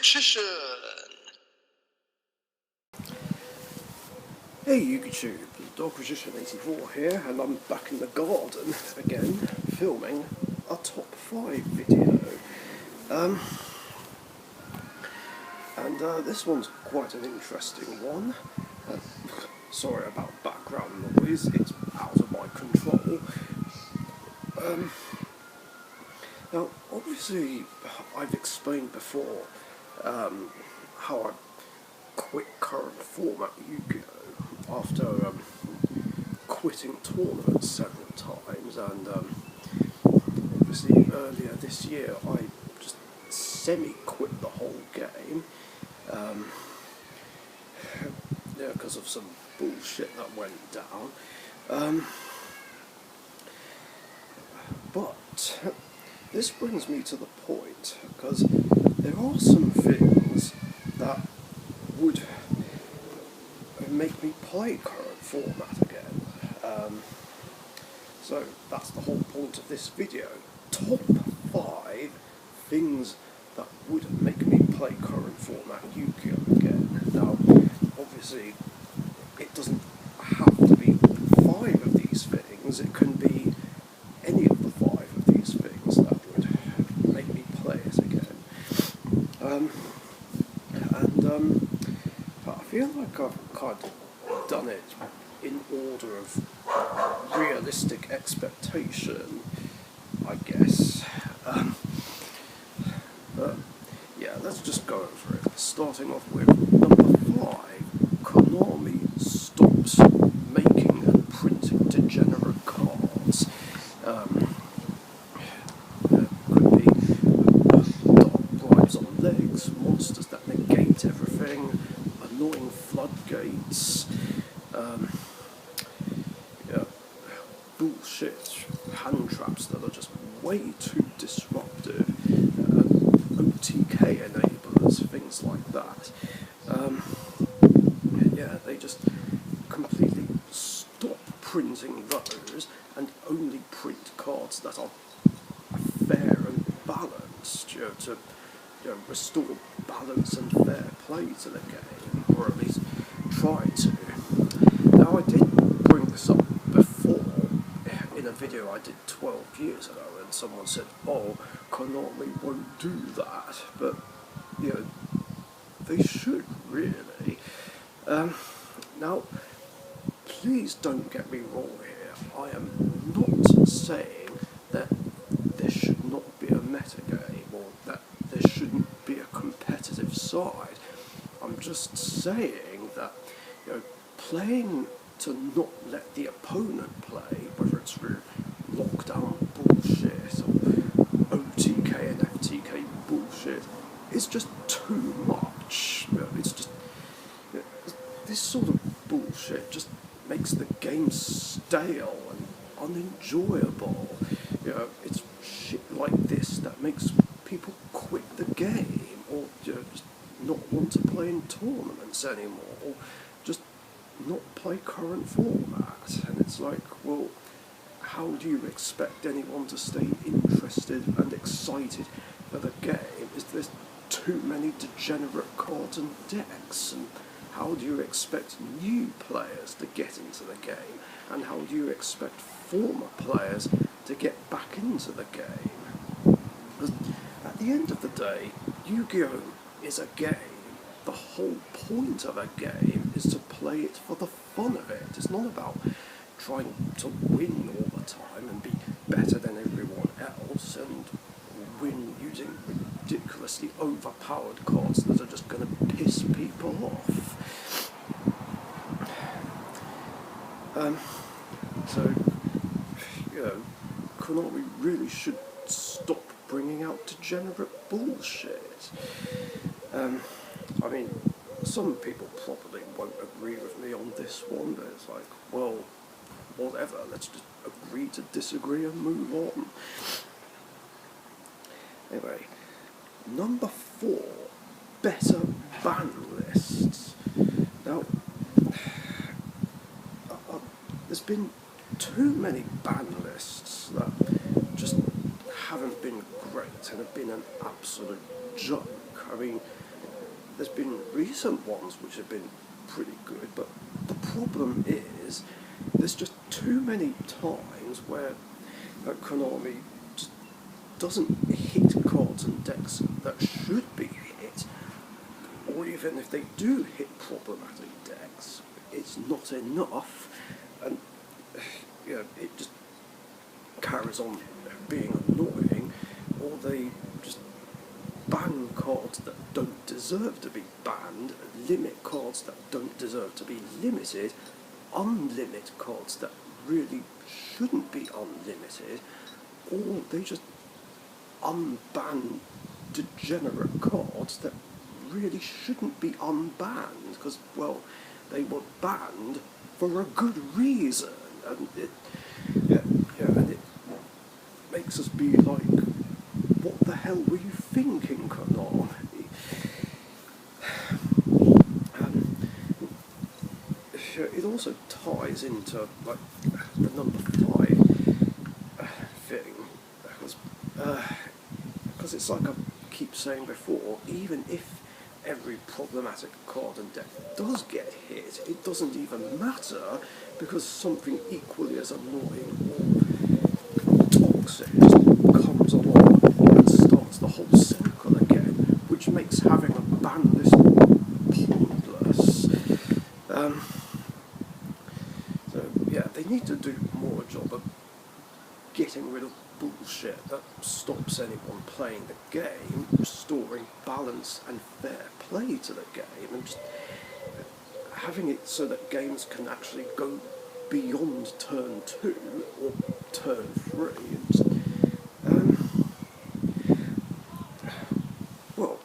Magician! Hey YouTube, DogMagician84 here, and I'm back in the garden again, filming a top 5 video. This one's quite an interesting one. Sorry about background noise, it's out of my control. Now, obviously, I've explained before how I quit current format Yu-Gi-Oh! After quitting tournaments several times, and obviously earlier this year I just semi-quit the whole game, because of some bullshit that went down. But this brings me to the point, because there are some things that would make me play current format again. So that's the whole point of this video. Top 5 things that would make me play current format Yu-Gi-Oh! Again. Now, obviously, it doesn't have to be 5 of these things, it can be any of the 5 of these things that would make me play it again. But I feel like I've kind of done it in order of realistic expectation, I guess. But yeah, let's just go over it. Starting off with number 5, Konami stops making and printing degenerate cards. Could be dark bribes on legs, monsters that negate everything, annoying floodgates, bullshit hand traps that are just way too disruptive, OTK enablers, things like that. They just completely stop printing those and only print cards that are fair and balanced, to restore balance and fair play to the game, or at least try to. Now, I did bring this up before in a video I did 12 years ago, and someone said, oh, Konami won't do that, but, they should really. Now, please don't get me wrong here, I am not saying that there should not be a metagame, or that there shouldn't be a competitive side. I'm just saying that, playing to not let the opponent play, whether it's through lockdown bullshit or OTK and FTK bullshit, is just too much. It's just, this sort of bullshit just makes the game stale and unenjoyable. It's shit like this that makes people quit the game, or just not want to play in tournaments anymore, or just not play current format. And it's like, well, how do you expect anyone to stay interested and excited for the game? Is there too many degenerate cards and decks? And how do you expect new players to get into the game? And how do you expect former players to get back into the game? Because at the end of the day, Yu-Gi-Oh! Is a game. The whole point of a game is to play it for the fun of it. It's not about trying to win all the time and be better than everyone else and win using ridiculously overpowered cards that are just going to piss people off. Konami really should stop bringing out degenerate bullshit. I mean, some people probably won't agree with me on this one, but it's like, well, whatever, let's just agree to disagree and move on. Anyway, number 4, better ban lists. Now, there's been too many ban lists that just haven't been great and have been an absolute joke. I mean, there's been recent ones which have been pretty good, but the problem is there's just too many times where Konami just doesn't hit cards and decks that should be hit, or even if they do hit problematic decks, it's not enough, and it just carries on being annoying, or they just ban cards that don't deserve to be banned, limit cards that don't deserve to be limited, unlimit cards that really shouldn't be unlimited, or they just unban degenerate cards that really shouldn't be unbanned, because, well, they were banned for a good reason, and it makes us be like, what the hell were you thinking, Konami? It also ties into like the number 5 thing, because it's like I keep saying before, even if every problematic card and deck does get hit, it doesn't even matter, because something equally as annoying or toxic just comes along and starts the whole cycle again, which makes having a ban list pointless. So yeah, they need to do more job of getting rid of bullshit that stops anyone playing the game, restoring balance and fair play to the game, and just having it so that games can actually go beyond turn 2 or turn 3. And just, well,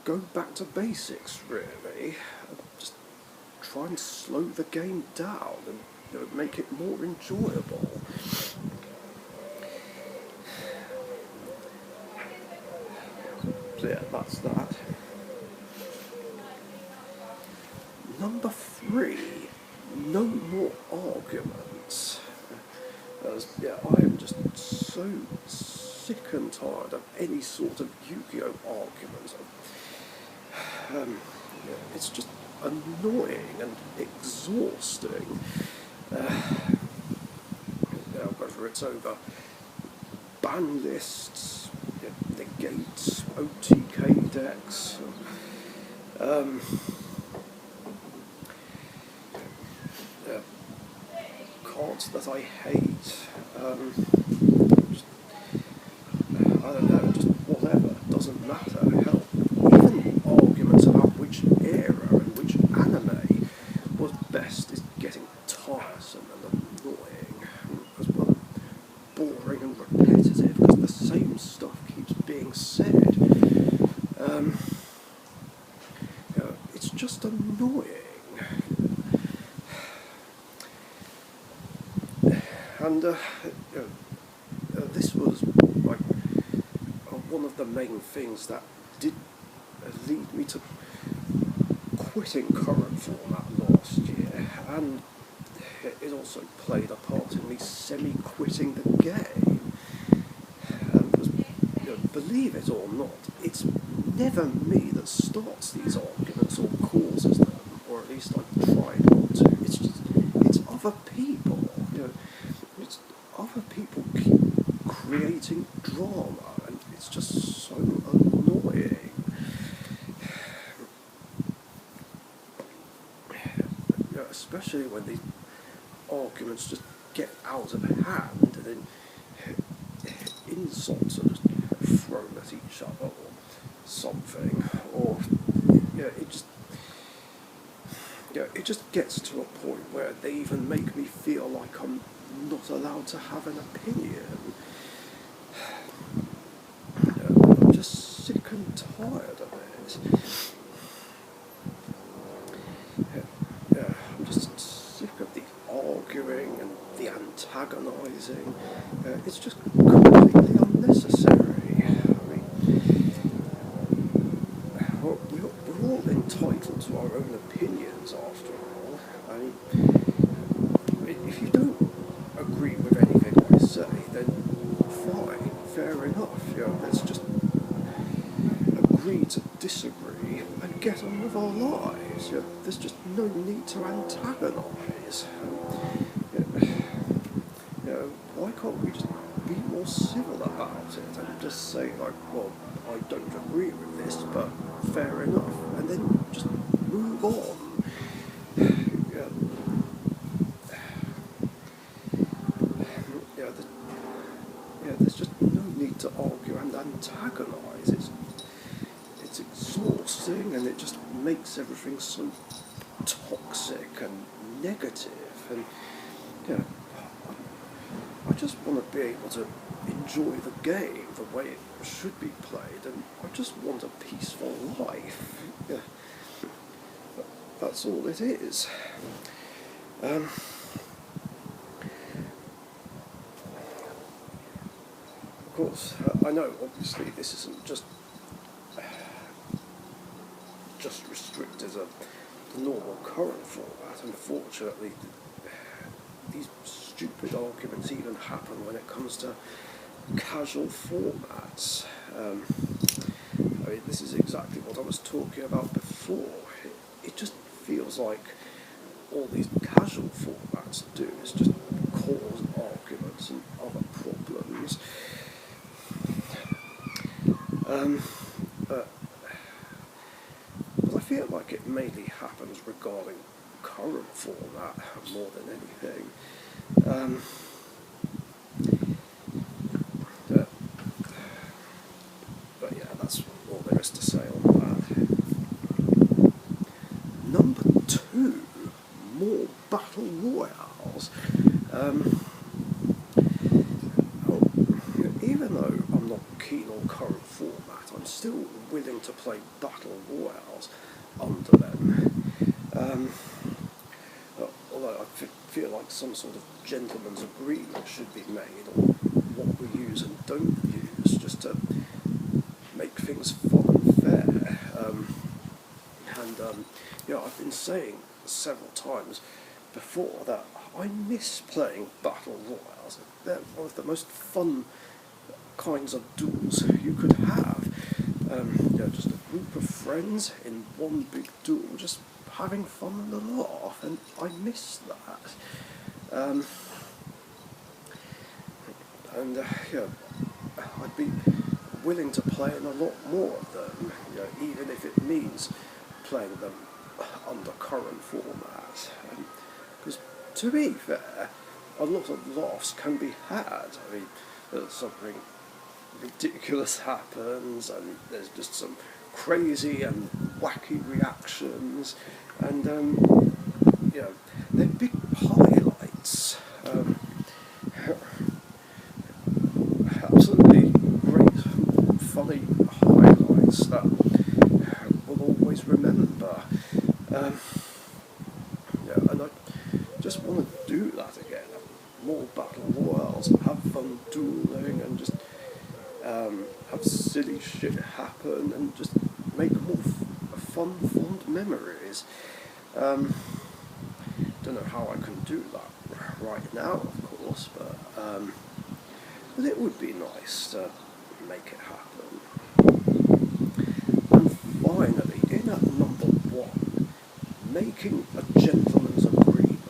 go back to basics, really. Just try and slow the game down and make it more enjoyable. So yeah, that's that. Number 3, no more arguments. I am just so sick and tired of any sort of Yu-Gi-Oh argument. It's just annoying and exhausting. Whether it's over ban lists, negates, OTK decks, cards that I hate, just, I don't know, just whatever, doesn't matter, hell, even arguments about which era and which anime was best is getting tiresome and annoying, as well as boring and repetitive, because the same stuff keeps being said. It's just annoying. And this was like one of the main things that did lead me to quitting current format last year, and it also played a part in me semi-quitting the game. Because, believe it or not, it's never me that starts these arguments or causes them, or at least I try not to. It's other people. It's other people keep creating drama, and it's just so annoying. Especially when these arguments just get out of hand, and then insults are just thrown at each other or something, or it just gets to a point where they even make me feel like I'm not allowed to have an opinion. I'm just sick and tired of it. I'm just sick of the arguing and the antagonising. It's just completely unnecessary. I mean, we're all entitled to our own opinions, after all. I mean, if you don't agree with anything I say, then fine, fair enough. Let's just agree to disagree and get on our lives. There's just no need to antagonise. Why can't we just be more civil about it and just say, like, well, I don't agree with this, but fair enough, and then just move on. Yeah, yeah, there's just no need to argue and antagonise. It's exhausting, and it just makes everything so toxic and negative, and yeah. I just want to be able to enjoy the game the way it should be played, and I just want a peaceful life. Yeah. That's all it is. Of course, I know obviously this isn't just restricted to the normal current format. Unfortunately, these stupid arguments even happen when it comes to casual formats. I mean, this is exactly what I was talking about before. It just feels like all these casual formats do is just cause arguments and other problems. But I feel like it mainly happens regarding current format more than anything. But yeah, that's all there is to say on that. Number 2, more battle royales. Even though I'm not keen on current format, I'm still willing to play battle royales under them. Although I feel like some sort of gentleman's agreement should be made on what we use and don't use, just to make things fun and fair. I've been saying several times before that I miss playing battle royales. They're one of the most fun kinds of duels you could have. Just a group of friends in one big duel, just having fun and a laugh, and I miss that. I'd be willing to play in a lot more of them, even if it means playing them under current format. Because to be fair, a lot of laughs can be had. I mean, something ridiculous happens, and there's just some crazy and wacky reactions, and they're big highlights. Absolutely great, funny highlights that we'll always remember. And I just want to do that again. More battle royales, have fun dueling, and just have silly shit happen, and just make more fun, fond memories. Don't know how I can do that right now, of course, but it would be nice to make it happen. And finally, in at number 1, making a gentleman's agreement.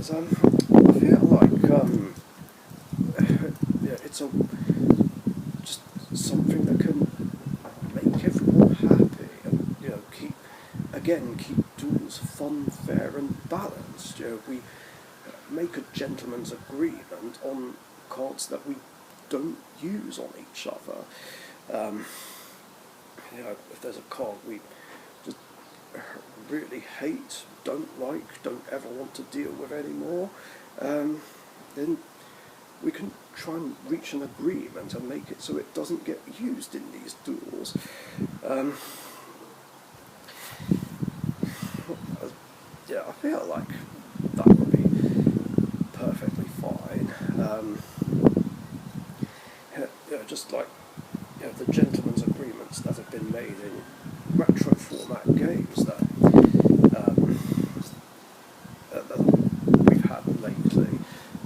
I feel like it's just something that can make everyone happy, and keep duels fun, fair, and balanced. We make a gentleman's agreement on cards that we don't use on each other. If there's a card we just really hate, don't like, don't ever want to deal with anymore, then we can try and reach an agreement and make it so it doesn't get used in these duels. I feel like that would be perfectly fine. Just like the gentleman's agreements that have been made in retro format games that we've had lately.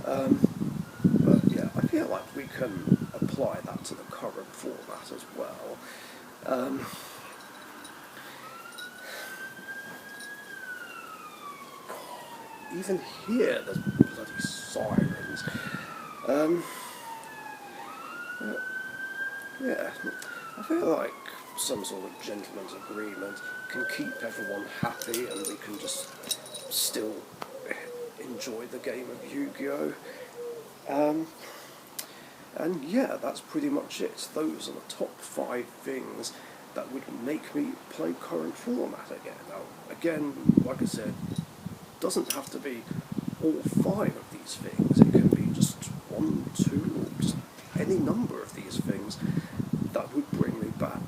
But I feel like we can apply that to the current format as well. Even here, there's bloody sirens. Yeah, I feel like some sort of gentleman's agreement can keep everyone happy, and we can just still enjoy the game of Yu-Gi-Oh! And yeah, that's pretty much it. Those are the top 5 things that would make me play current format again. Now, again, like I said, doesn't have to be all 5 of these things. It can be just 1, 2, or just any number of these things that would bring me back.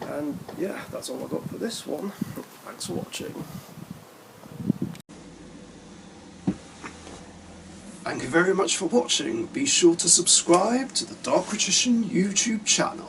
And yeah, that's all I got for this one. Thanks for watching. Thank you very much for watching. Be sure to subscribe to the Dark Magician YouTube channel.